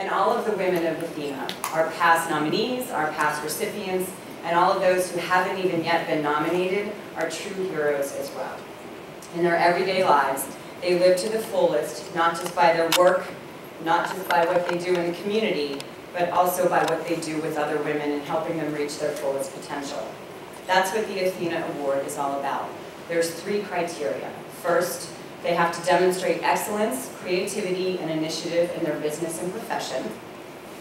And all of the women of Athena, our past nominees, our past recipients, and all of those who haven't even yet been nominated are true heroes as well. In their everyday lives, they live to the fullest, not just by their work, not just by what they do in the community, but also by what they do with other women and helping them reach their fullest potential. That's what the Athena Award is all about. There's 3 criteria. First, they have to demonstrate excellence, creativity, and initiative in their business and profession.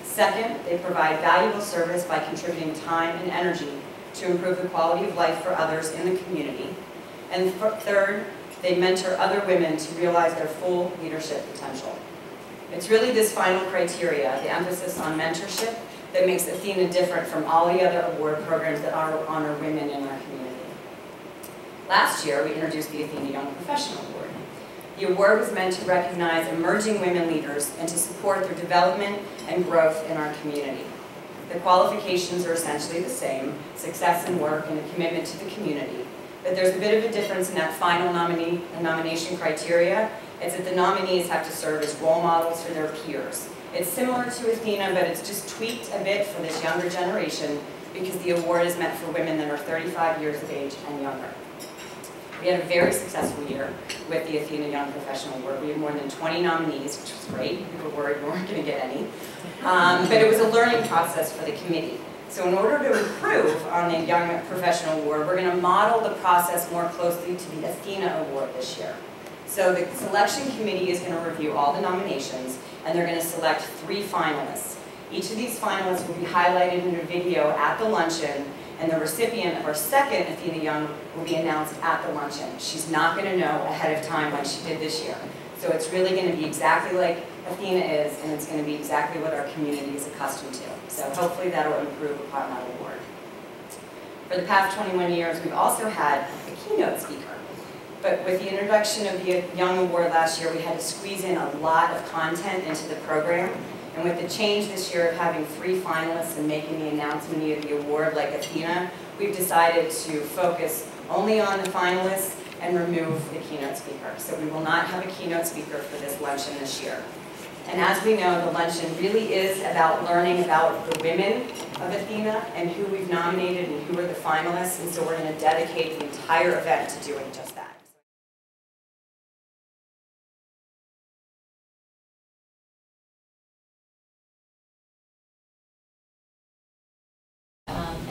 Second, they provide valuable service by contributing time and energy to improve the quality of life for others in the community. And third, they mentor other women to realize their full leadership potential. It's really this final criteria, the emphasis on mentorship, that makes Athena different from all the other award programs that honor women in our community. Last year, we introduced the Athena Young Professional Award. The award was meant to recognize emerging women leaders and to support their development and growth in our community. The qualifications are essentially the same, success in work and a commitment to the community. But there's a bit of a difference in that final nomination criteria. It's that the nominees have to serve as role models for their peers. It's similar to Athena, but it's just tweaked a bit for this younger generation because the award is meant for women that are 35 years of age and younger. We had a very successful year with the Athena Young Professional Award. We had more than 20 nominees, which was great. We were worried we weren't going to get any. But it was a learning process for the committee. So in order to improve on the Young Professional Award, we're going to model the process more closely to the Athena Award this year. So the selection committee is going to review all the nominations, and they're going to select 3 finalists. Each of these finalists will be highlighted in a video at the luncheon, and the recipient of our second Athena Young will be announced at the luncheon. She's not going to know ahead of time like she did this year. So it's really going to be exactly like Athena is, and it's going to be exactly what our community is accustomed to. So hopefully that will improve upon that award. For the past 21 years, we've also had a keynote speaker. But with the introduction of the Young Award last year, we had to squeeze in a lot of content into the program. And with the change this year of having 3 finalists and making the announcement of the award like Athena, we've decided to focus only on the finalists and remove the keynote speaker. So we will not have a keynote speaker for this luncheon this year. And as we know, the luncheon really is about learning about the women of Athena and who we've nominated and who are the finalists. And so we're going to dedicate the entire event to doing just that.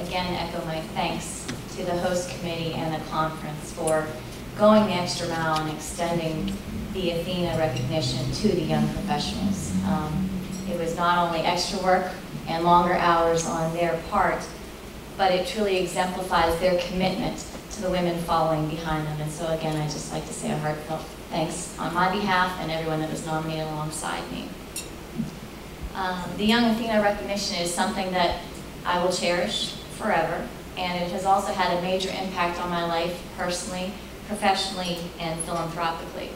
Again, echo my thanks to the host committee and the conference for going the extra mile and extending the Athena recognition to the young professionals. It was not only extra work and longer hours on their part, but it truly exemplifies their commitment to the women following behind them. And so again, I'd just like to say a heartfelt thanks on my behalf and everyone that was nominated alongside me. The Young Athena recognition is something that I will cherish forever, and it has also had a major impact on my life personally, professionally, and philanthropically.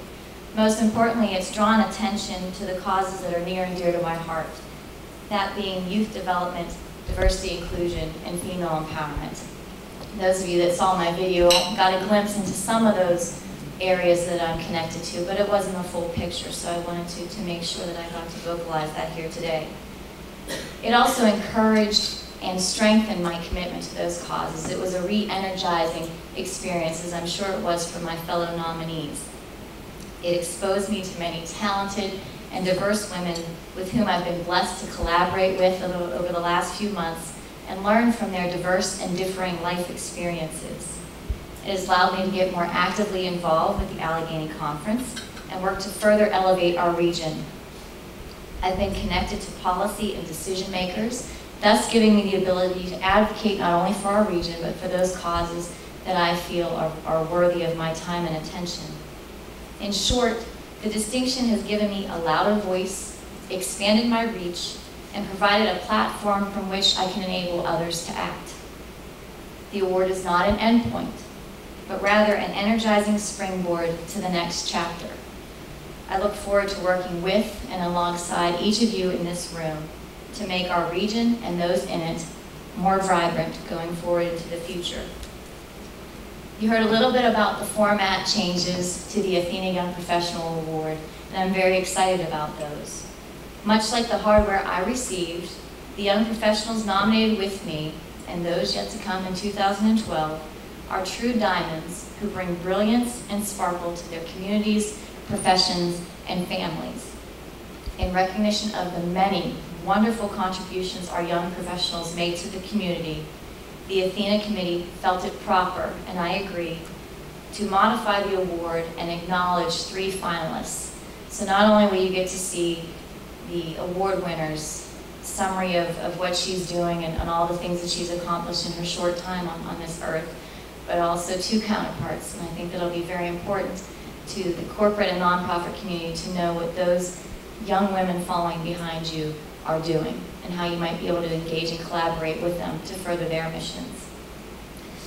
Most importantly, it's drawn attention to the causes that are near and dear to my heart, that being youth development, diversity, inclusion, and female empowerment. Those of you that saw my video got a glimpse into some of those areas that I'm connected to, but it wasn't a full picture, so I wanted to make sure that I got to vocalize that here today. It also encouraged and strengthened my commitment to those causes. It was a re-energizing experience, as I'm sure it was for my fellow nominees. It exposed me to many talented and diverse women with whom I've been blessed to collaborate with over the last few months and learn from their diverse and differing life experiences. It has allowed me to get more actively involved with the Allegheny Conference and work to further elevate our region. I've been connected to policy and decision makers, thus giving me the ability to advocate not only for our region, but for those causes that I feel are worthy of my time and attention. In short, the distinction has given me a louder voice, expanded my reach, and provided a platform from which I can enable others to act. The award is not an endpoint, but rather an energizing springboard to the next chapter. I look forward to working with and alongside each of you in this room to make our region and those in it more vibrant going forward into the future. You heard a little bit about the format changes to the Athena Young Professional Award, and I'm very excited about those. Much like the hardware I received, the young professionals nominated with me, and those yet to come in 2012, are true diamonds who bring brilliance and sparkle to their communities, professions, and families. In recognition of the many wonderful contributions our young professionals made to the community, the Athena Committee felt it proper, and I agree, to modify the award and acknowledge 3 finalists. So not only will you get to see the award winner's summary of what she's doing and all the things that she's accomplished in her short time on this earth, but also 2 counterparts. And I think that'll be very important to the corporate and nonprofit community to know what those young women following behind you are doing and how you might be able to engage and collaborate with them to further their missions.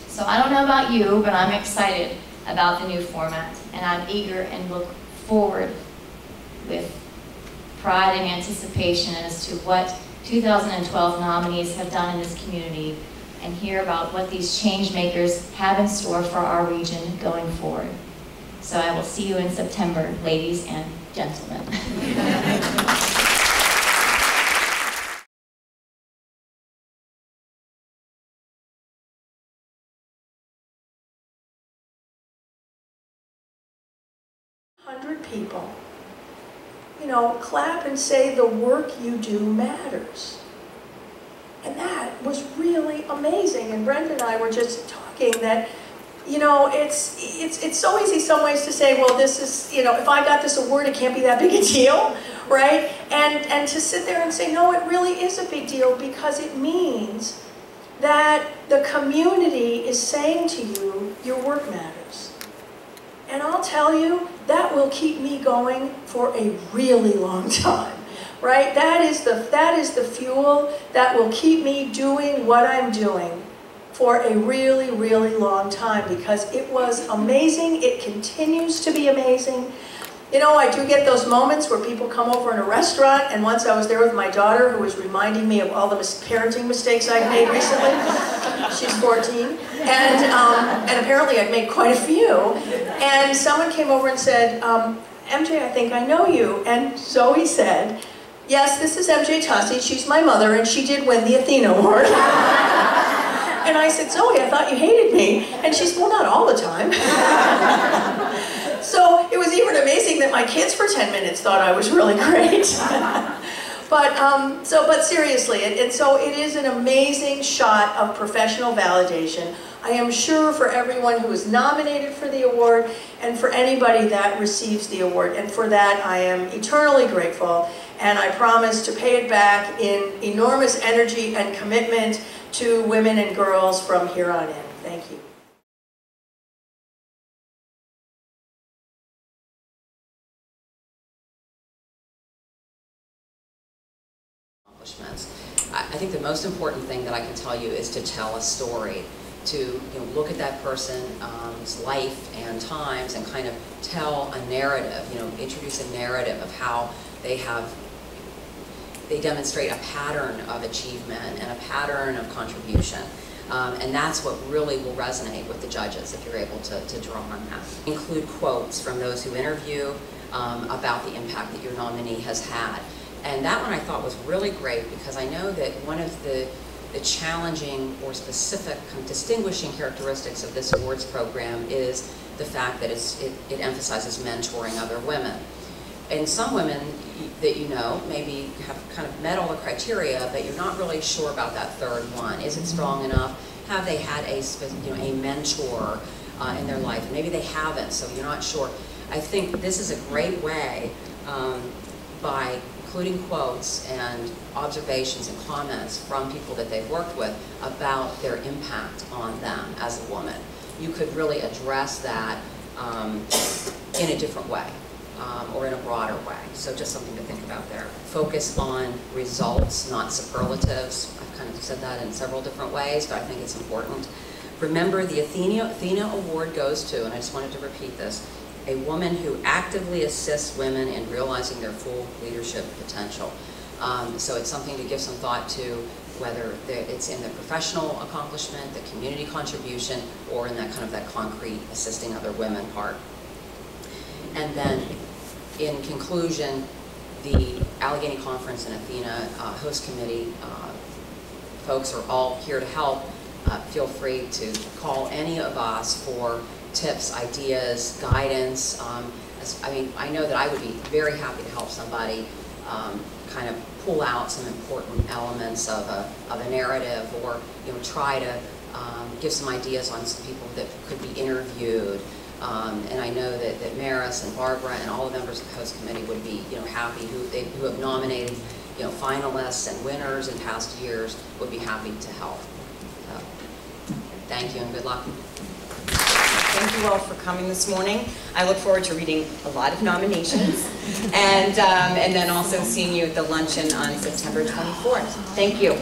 So I don't know about you, but I'm excited about the new format, and I'm eager and look forward with pride and anticipation as to what 2012 nominees have done in this community and hear about what these change makers have in store for our region going forward. So I will see you in September, ladies and gentlemen. People, you know, clap and say the work you do matters. And that was really amazing. And Brenda and I were just talking that, you know, it's so easy some ways to say, well, this is, you know, if I got this award, it can't be that big a deal, right? And to sit there and say, no, it really is a big deal, because it means that the community is saying to you, your work matters. And I'll tell you, that will keep me going for a really long time, right? That is the fuel that will keep me doing what I'm doing for a really, really long time, because it was amazing. It continues to be amazing. You know, I do get those moments where people come over in a restaurant, and once I was there with my daughter, who was reminding me of all the parenting mistakes I've made recently. She's 14, and apparently I've made quite a few. And someone came over and said, MJ, I think I know you. And Zoe said, yes, this is MJ Tussie. She's my mother, and she did win the Athena Award. And I said, Zoe, I thought you hated me. And she said, well, not all the time. So it was even amazing that my kids for 10 minutes thought I was really great. But seriously, and so it is an amazing shot of professional validation. I am sure for everyone who is nominated for the award and for anybody that receives the award. And for that, I am eternally grateful. And I promise to pay it back in enormous energy and commitment to women and girls from here on in. Thank you. I think the most important thing that I can tell you is to tell a story, to look at that person's life and times and kind of tell a narrative, introduce a narrative of how they demonstrate a pattern of achievement and a pattern of contribution. And that's what really will resonate with the judges if you're able to draw on that. Include quotes from those who interview about the impact that your nominee has had. And that one I thought was really great, because I know that one of the challenging or specific distinguishing characteristics of this awards program is the fact that it emphasizes mentoring other women. And some women that maybe have kind of met all the criteria, but you're not really sure about that third one. Is it strong enough? Have they had a mentor in their life? Maybe they haven't, so you're not sure. I think this is a great way by including quotes and observations and comments from people that they've worked with about their impact on them as a woman. You could really address that in a different way. Or in a broader way. So just something to think about there. Focus on results, not superlatives. I've kind of said that in several different ways, but I think it's important. Remember, the Athena Award goes to, and I just wanted to repeat this, a woman who actively assists women in realizing their full leadership potential. So it's something to give some thought to, whether it's in the professional accomplishment, the community contribution, or in that kind of that concrete assisting other women part. And then, in conclusion, the Allegheny Conference and Athena host committee folks are all here to help. Feel free to call any of us for tips, ideas, guidance. I mean, I know that I would be very happy to help somebody kind of pull out some important elements of a narrative, or try to give some ideas on some people that could be interviewed. And I know that Maris and Barbara and all the members of the host committee would be happy, who have nominated finalists and winners in past years, would be happy to help. So, thank you and good luck. Thank you all for coming this morning. I look forward to reading a lot of nominations and then also seeing you at the luncheon on September 24th. Thank you.